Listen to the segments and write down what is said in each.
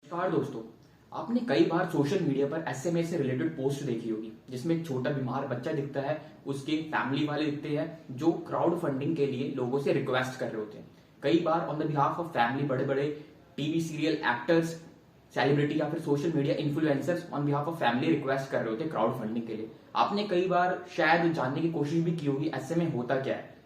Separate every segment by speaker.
Speaker 1: नमस्कार दोस्तों, आपने कई बार सोशल मीडिया पर एसएमए से रिलेटेड पोस्ट देखी होगी जिसमें एक छोटा बीमार बच्चा दिखता है, उसके फैमिली वाले दिखते हैं जो क्राउड फंडिंग के लिए लोगों से रिक्वेस्ट कर रहे होते हैं। कई बार on the behalf of family बड़े बड़े टीवी सीरियल एक्टर्स, सेलिब्रिटी या फिर social media influencers on behalf of family request कर रहे होते हैं क्राउड फंडिंग के लिए। आपने कई बार शायद जानने की कोशिश भी की होगी एसएमए होता क्या है,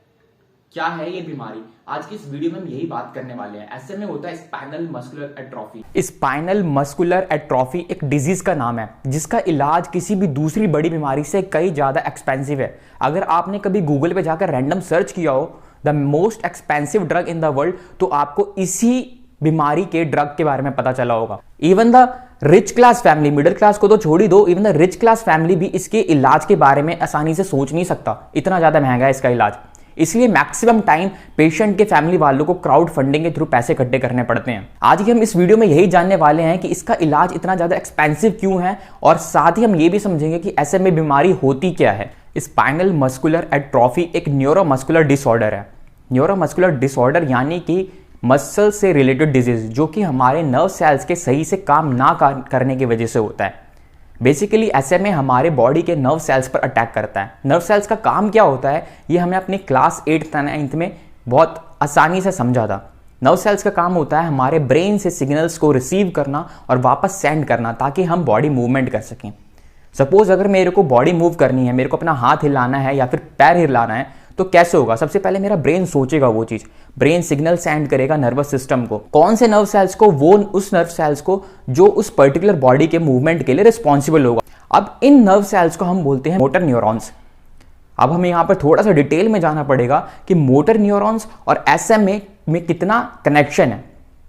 Speaker 1: क्या है ये बीमारी। आज की इस वीडियो में हम यही बात करने वाले हैं। एसएमए होता है spinal muscular atrophy.
Speaker 2: Spinal muscular atrophy एक डिजीज का नाम है जिसका इलाज किसी भी दूसरी बड़ी बीमारी से कई ज्यादा एक्सपेंसिव है। अगर आपने कभी गूगल पे जाकर रैंडम सर्च किया हो the most expensive drug in the world, तो आपको इसी बीमारी के ड्रग के बारे में पता चला होगा। Even the rich class family, middle class को तो छोड़ ही दो, even the rich class family भी इसके इलाज के बारे में आसानी से सोच नहीं सकता, इतना ज्यादा महंगा है इसका इलाज। इसलिए मैक्सिमम टाइम पेशेंट के फैमिली वालों को क्राउड फंडिंग के थ्रू पैसे इकट्ठे करने पड़ते हैं। आज ही हम इस वीडियो में यही जानने वाले हैं कि इसका इलाज इतना ज्यादा एक्सपेंसिव क्यों है, और साथ ही हम ये भी समझेंगे कि एसएमए बीमारी होती क्या है। स्पाइनल मस्कुलर एट्रोफी एक न्यूरोमस्कुलर डिसऑर्डर है। न्यूरोमस्कुलर डिसऑर्डर यानी कि मसल से रिलेटेड डिजीज जो कि हमारे नर्व सेल्स के सही से काम ना करने की वजह से होता है। बेसिकली एसएमए हमारे बॉडी के नर्व सेल्स पर अटैक करता है। नर्व सेल्स का काम क्या होता है ये हमने अपनी क्लास 8th 9th में बहुत आसानी से समझा था। नर्व सेल्स का काम होता है हमारे ब्रेन से सिग्नल्स को रिसीव करना और वापस सेंड करना ताकि हम बॉडी मूवमेंट कर सकें। सपोज अगर मेरे को बॉडी मूव करनी है, मेरे को अपना हाथ हिलाना है या फिर पैर हिलाना है, तो कैसे होगा? सबसे पहले मेरा ब्रेन सोचेगा वो चीज, ब्रेन सिग्नल सेंड करेगा नर्वस सिस्टम को। कौन से नर्व सेल्स को? वो उस नर्व सेल्स को जो उस पर्टिकुलर बॉडी के मूवमेंट के लिए रिस्पॉन्सिबल होगा। अब इन नर्व सेल्स को हम बोलते हैं मोटर न्यूरॉन्स। अब हमें यहां पर थोड़ा सा डिटेल में जाना पड़ेगा कि मोटर न्यूरॉन्स और एसएमए में कितना कनेक्शन है,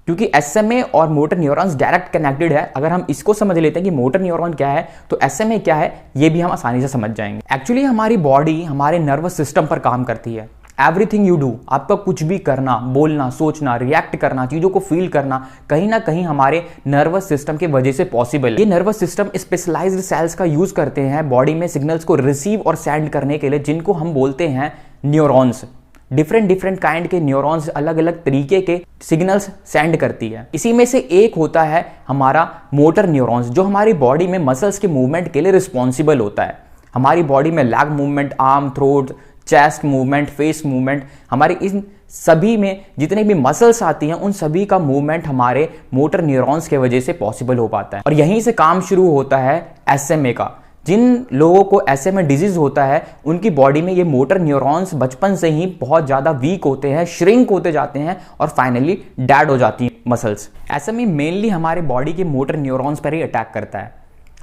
Speaker 2: क्योंकि एसएमए और मोटर न्यूरॉन्स डायरेक्ट कनेक्टेड है। अगर हम इसको समझ लेते हैं कि मोटर न्यूरॉन क्या है तो एसएमए क्या है, ये भी हम आसानी से समझ जाएंगे। एक्चुअली हमारी बॉडी हमारे नर्वस सिस्टम पर काम करती है। एवरीथिंग यू डू, आपका कुछ भी करना, बोलना, सोचना, रिएक्ट करना, चीजों को फील करना, कहीं ना कहीं हमारे नर्वस सिस्टम की वजह से पॉसिबल है। ये नर्वस सिस्टम स्पेशलाइज्ड सेल्स का यूज करते हैं बॉडी में सिग्नल्स को रिसीव और सेंड करने के लिए, जिनको हम बोलते हैं न्यूरॉन्स। डिफरेंट काइंड के न्यूरॉन्स अलग अलग तरीके के सिग्नल्स सेंड करती है। इसी में से एक होता है हमारा मोटर न्यूरॉन्स जो हमारी बॉडी में मसल्स के मूवमेंट के लिए रिस्पॉन्सिबल होता है। हमारी बॉडी में leg movement, arm, throat, chest movement, face movement, हमारे इन सभी में जितने भी मसल्स आती हैं उन सभी का मूवमेंट हमारे मोटर न्यूरॉन्स के वजह से पॉसिबल हो पाता है। और यहीं से काम शुरू होता है एसएमए का। जिन लोगों को एसएमए डिजीज होता है उनकी बॉडी में ये मोटर न्यूरॉन्स बचपन से ही बहुत ज्यादा वीक होते हैं, श्रिंक होते जाते हैं और फाइनली डेड हो जाती हैं मसल्स। एसएमए मेनली हमारे बॉडी के मोटर न्यूरॉन्स पर ही अटैक करता है।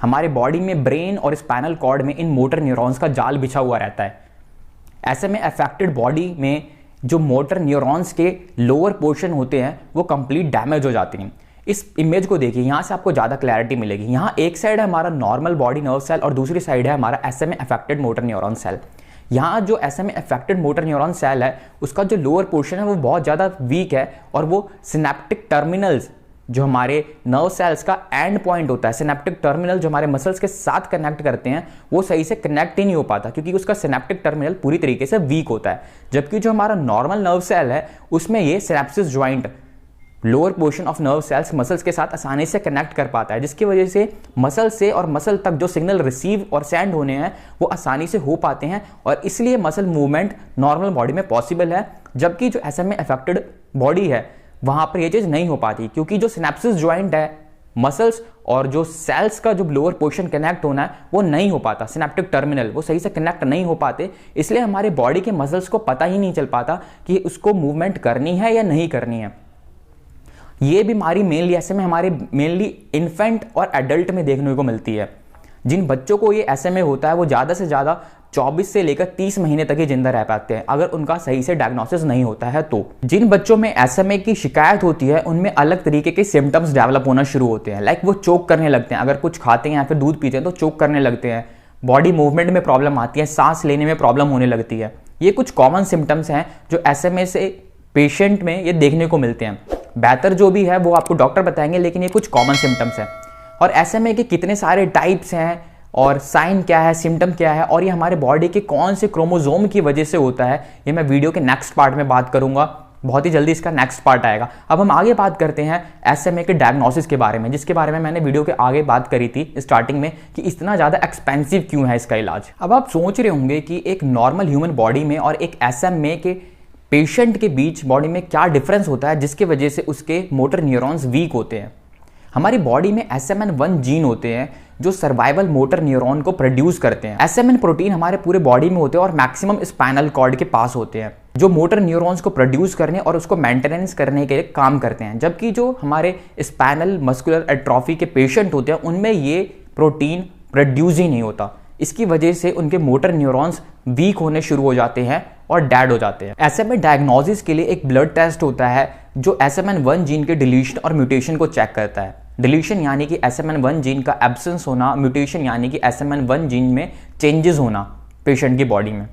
Speaker 2: हमारे बॉडी में ब्रेन और स्पाइनल कॉर्ड में इन मोटर न्यूरॉन्स का जाल बिछा हुआ रहता है। एसएमए अफेक्टेड बॉडी में जो मोटर न्यूरॉन्स के लोअर पोर्शन होते हैं वो कंप्लीट डैमेज हो जाते हैं। इस इमेज को देखिए, यहां से आपको ज्यादा क्लैरिटी मिलेगी। यहां एक साइड है हमारा नॉर्मल बॉडी नर्व सेल और दूसरी साइड है हमारा SMA affected motor neuron cell. यहां जो SMA affected motor neuron cell है उसका जो लोअर पोर्शन है वो बहुत ज्यादा वीक है और वो सिनेप्टिक टर्मिनल्स जो हमारे नर्व सेल्स का एंड पॉइंट होता है, सिनेप्टिक टर्मिनल जो हमारे मसल्स के साथ कनेक्ट करते हैं, वो सही से कनेक्ट ही नहीं हो पाता क्योंकि उसका सिनेप्टिक टर्मिनल पूरी तरीके से वीक होता है। जबकि जो हमारा नॉर्मल नर्व सेल है उसमें ये synapses joint, lower portion of nerve cells muscles के साथ आसानी से कनेक्ट कर पाता है, जिसकी वजह से मसल से और मसल तक जो सिग्नल रिसीव और सेंड होने हैं वो आसानी से हो पाते हैं और इसलिए मसल मूवमेंट नॉर्मल बॉडी में पॉसिबल है। जबकि जो एसएमए अफेक्टेड बॉडी है वहां पर यह चीज नहीं हो पाती क्योंकि जो सिनेप्सिस ज्वाइंट है मसल्स और जो सेल्स का जो लोअर पोर्शन कनेक्ट होना है वो नहीं हो पाता, सिनेप्टिक टर्मिनल वो सही से कनेक्ट नहीं हो पाते। इसलिए हमारे बॉडी के मसल्स को पता ही नहीं चल पाता कि उसको मूवमेंट करनी है या नहीं करनी है। ये बीमारी मेनली एसएमए हमारे मेनली इन्फेंट और एडल्ट में देखने को मिलती है। जिन बच्चों को ये एसएमए होता है वो ज़्यादा से ज़्यादा 24 से लेकर 30 महीने तक ही जिंदा रह पाते हैं अगर उनका सही से डायग्नोसिस नहीं होता है तो। जिन बच्चों में एसएमए की शिकायत होती है उनमें अलग तरीके के सिम्टम्स डेवलप होना शुरू होते हैं। लाइक वो चोक करने लगते हैं, अगर कुछ खाते हैं या फिर दूध पीते हैं तो चोक करने लगते हैं, बॉडी मूवमेंट में प्रॉब्लम आती है, सांस लेने में प्रॉब्लम होने लगती है। ये कुछ कॉमन सिम्टम्स हैं जो एसएमए से पेशेंट में ये देखने को मिलते हैं। बेहतर जो भी है वो आपको डॉक्टर बताएंगे, लेकिन ये कुछ कॉमन सिम्टम्स हैं। और एसएमए के कितने सारे टाइप्स हैं और साइन क्या है, सिम्टम क्या है और ये हमारे बॉडी के कौन से क्रोमोसोम की वजह से होता है, ये मैं वीडियो के नेक्स्ट पार्ट में बात करूंगा। बहुत ही जल्दी इसका नेक्स्ट पार्ट आएगा। अब हम आगे बात करते हैं SMA के डायग्नोसिस के बारे में, जिसके बारे में मैंने वीडियो के आगे बात करी थी स्टार्टिंग में कि इतना ज़्यादा एक्सपेंसिव क्यों है इसका इलाज। अब आप सोच रहे होंगे कि एक नॉर्मल ह्यूमन बॉडी में और एक SMA के पेशेंट के बीच बॉडी में क्या डिफरेंस होता है जिसकी वजह से उसके मोटर न्यूरॉन्स वीक होते हैं। हमारी बॉडी में SMN1 जीन होते हैं जो सर्वाइवल मोटर न्यूरॉन को प्रोड्यूस करते हैं। SMN प्रोटीन हमारे पूरे बॉडी में होते हैं और मैक्सिमम स्पाइनल कॉर्ड के पास होते हैं, जो मोटर न्यूरॉन्स को प्रोड्यूस करने और उसको मेंटेनेंस करने के लिए काम करते हैं। जबकि जो हमारे स्पाइनल मस्कुलर एट्रोफी के पेशेंट होते हैं उनमें ये प्रोटीन प्रोड्यूस ही नहीं होता। इसकी वजह से उनके मोटर न्यूरॉन्स वीक होने शुरू हो जाते हैं और डेड हो जाते हैं। SMA डायग्नोसिस के लिए एक ब्लड टेस्ट होता है जो SMN1 जीन के डिलीशन और म्यूटेशन को चेक करता है। डिलीशन यानी कि SMN1 जीन का एब्सेंस होना, म्यूटेशन यानी कि SMN1 जीन में चेंजेस होना पेशेंट की बॉडी में।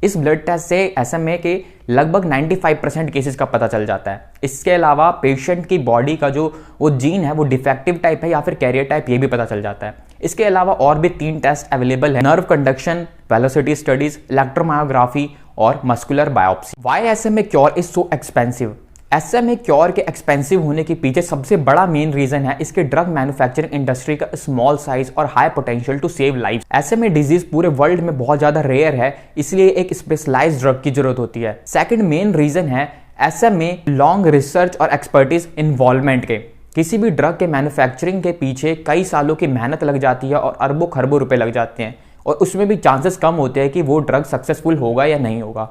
Speaker 2: इस ब्लड टेस्ट से SMA के लगभग 95% केसेस का पता चल जाता है। इसके अलावा पेशेंट की बॉडी का जो वो जीन है वो डिफेक्टिव टाइप है या फिर कैरियर टाइप, ये भी पता चल जाता है। इसके अलावा और भी 3 टेस्ट अवेलेबल है: nerve conduction, velocity studies, electromyography और muscular biopsy. Why SMA cure is so expensive? SMA cure के एक्सपेंसिव होने के पीछे सबसे बड़ा मेन रीजन है इसके ड्रग मैन्युफैक्चरिंग इंडस्ट्री का स्मॉल साइज और high potential to save life. SMA disease पूरे वर्ल्ड में बहुत ज्यादा रेयर है, इसलिए एक स्पेशलाइज्ड ड्रग की जरूरत होती है। सेकंड मेन रीजन है SMA लॉन्ग रिसर्च और एक्सपर्टीज इन्वॉल्वमेंट के। किसी भी ड्रग के मैन्युफैक्चरिंग के पीछे कई सालों की मेहनत लग जाती है और अरबों खरबों रुपए लग जाते हैं, और उसमें भी चांसेस कम होते हैं कि वो ड्रग सक्सेसफुल होगा या नहीं होगा।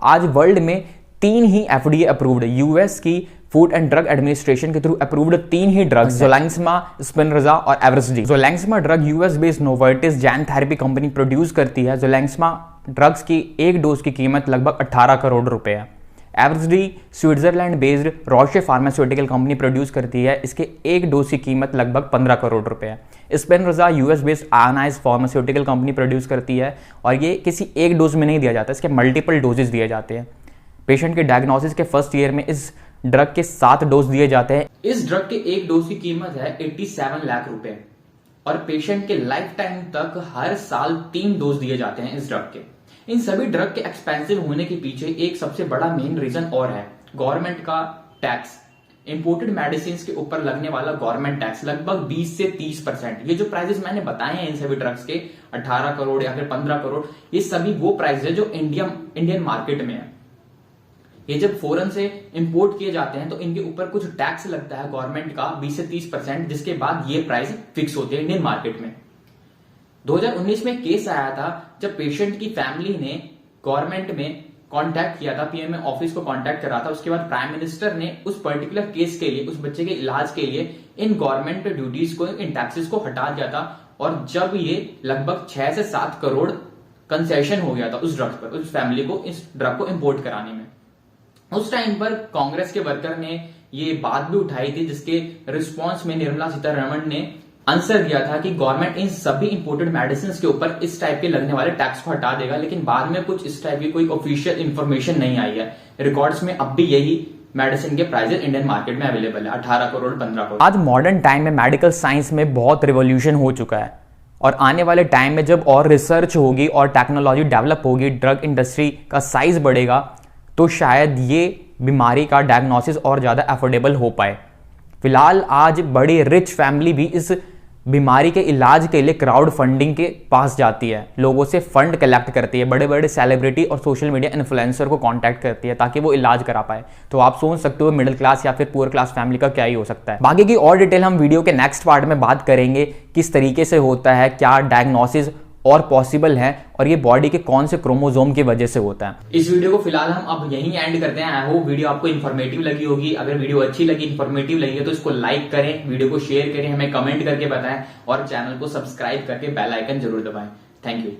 Speaker 2: आज वर्ल्ड में 3 ही FDA अप्रूव्ड, यूएस की फूड एंड ड्रग एडमिनिस्ट्रेशन के थ्रू अप्रूव्ड 3 ही ड्रग्स, ज़ोलैंग्समा, स्पिनरजा और Evrysdi. Zolgensma drug US based Novartis gene therapy company produce करती है। ज़ोलैंग्समा ड्रग्स की एक डोज की कीमत लगभग 18 करोड़ रुपए है। Evrysdi Switzerland based Roche pharmaceutical company produce करती है, इसके एक डोज की कीमत लगभग 15 करोड़ रुपए है। Spinraza US based Ionis pharmaceutical company produce करती है और ये किसी एक डोज में नहीं दिया जाता, इसके मल्टीपल डोजेस दिए जाते हैं। पेशेंट के डायग्नोसिस के फर्स्ट ईयर में इस ड्रग के 7 डोज दिए जाते हैं।
Speaker 1: इस ड्रग के एक डोज की कीमत है 87 लाख रुपए और पेशेंट के लाइफ टाइम तक हर साल 3 डोज दिए जाते हैं इस ड्रग के। इन सभी ड्रग के एक्सपेंसिव होने के पीछे एक सबसे बड़ा मेन रीजन और है, गवर्नमेंट का टैक्स। इंपोर्टेड मेडिसिन के ऊपर लगने वाला गवर्नमेंट टैक्स लगभग 20 से 30%। ये जो प्राइसेस मैंने बताए हैं इन सभी ड्रग्स के 18 करोड़ या फिर 15 करोड़, ये सभी वो प्राइस है जो इंडियन मार्केट में है। ये जब फॉरेन से इंपोर्ट किए जाते हैं तो इनके ऊपर कुछ टैक्स लगता है गवर्नमेंट का 20 से 30%, जिसके बाद ये प्राइस फिक्स होते हैं इंडियन मार्केट में। 2019 में केस आया था जब पेशेंट की फैमिली ने गवर्नमेंट में कांटेक्ट किया था, पीएमए ऑफिस को कांटेक्ट करा था। उसके बाद प्राइम मिनिस्टर ने उस पर्टिकुलर केस के लिए, उस बच्चे के इलाज के लिए इन गवर्नमेंट ड्यूटीज को, इन टैक्सेस को हटा दिया था। और जब ये लगभग 6 से 7 करोड़ कंसेशन हो गया था उस ड्रग पर, उस फैमिली को इस ड्रग को इंपोर्ट कराने में। उस टाइम पर कांग्रेस के वर्कर ने ये बात भी उठाई थी, जिसके रिस्पांस में निर्मला सीतारमण ने आंसर दिया था कि गवर्नमेंट इन सभी इंपोर्टेड मेडिसिन के ऊपर इस टाइप के लगने वाले टैक्स को हटा देगा। लेकिन बाद में कुछ इस टाइप की कोई ऑफिशियल इंफॉर्मेशन नहीं आई है। रिकॉर्ड्स में अब भी यही मेडिसिन के प्राइसेस इंडियन मार्केट में अवेलेबल है, 18 करोड़ 15 करोड़।
Speaker 2: आज मॉडर्न टाइम में मेडिकल साइंस में बहुत रिवॉल्यूशन हो चुका है और आने वाले टाइम में जब और रिसर्च होगी और टेक्नोलॉजी डेवलप होगी, ड्रग इंडस्ट्री का साइज बढ़ेगा, तो शायद ये बीमारी का डायग्नोसिस और ज़्यादा अफोर्डेबल हो पाए। फिलहाल आज बड़ी रिच फैमिली भी इस बीमारी के इलाज के लिए क्राउड फंडिंग के पास जाती है, लोगों से फंड कलेक्ट करती है, बड़े बड़े सेलिब्रिटी और सोशल मीडिया इन्फ्लुएंसर को कांटेक्ट करती है ताकि वो इलाज करा पाए। तो आप सोच सकते हो मिडिल क्लास या फिर पुअर क्लास फैमिली का क्या ही हो सकता है। बाकी की और डिटेल हम वीडियो के नेक्स्ट पार्ट में बात करेंगे, किस तरीके से होता है, क्या डायग्नोसिस और पॉसिबल है और ये बॉडी के कौन से क्रोमोसोम की वजह से होता है।
Speaker 1: इस वीडियो को फिलहाल हम अब यहीं एंड करते हैं। आई होप वीडियो आपको इन्फॉर्मेटिव लगी होगी। अगर वीडियो अच्छी लगी, इन्फॉर्मेटिव लगी है तो इसको लाइक करें, वीडियो को शेयर करें, हमें कमेंट करके बताएं और चैनल को सब्सक्राइब करके बेल आइकन जरूर दबाएं। Thank you.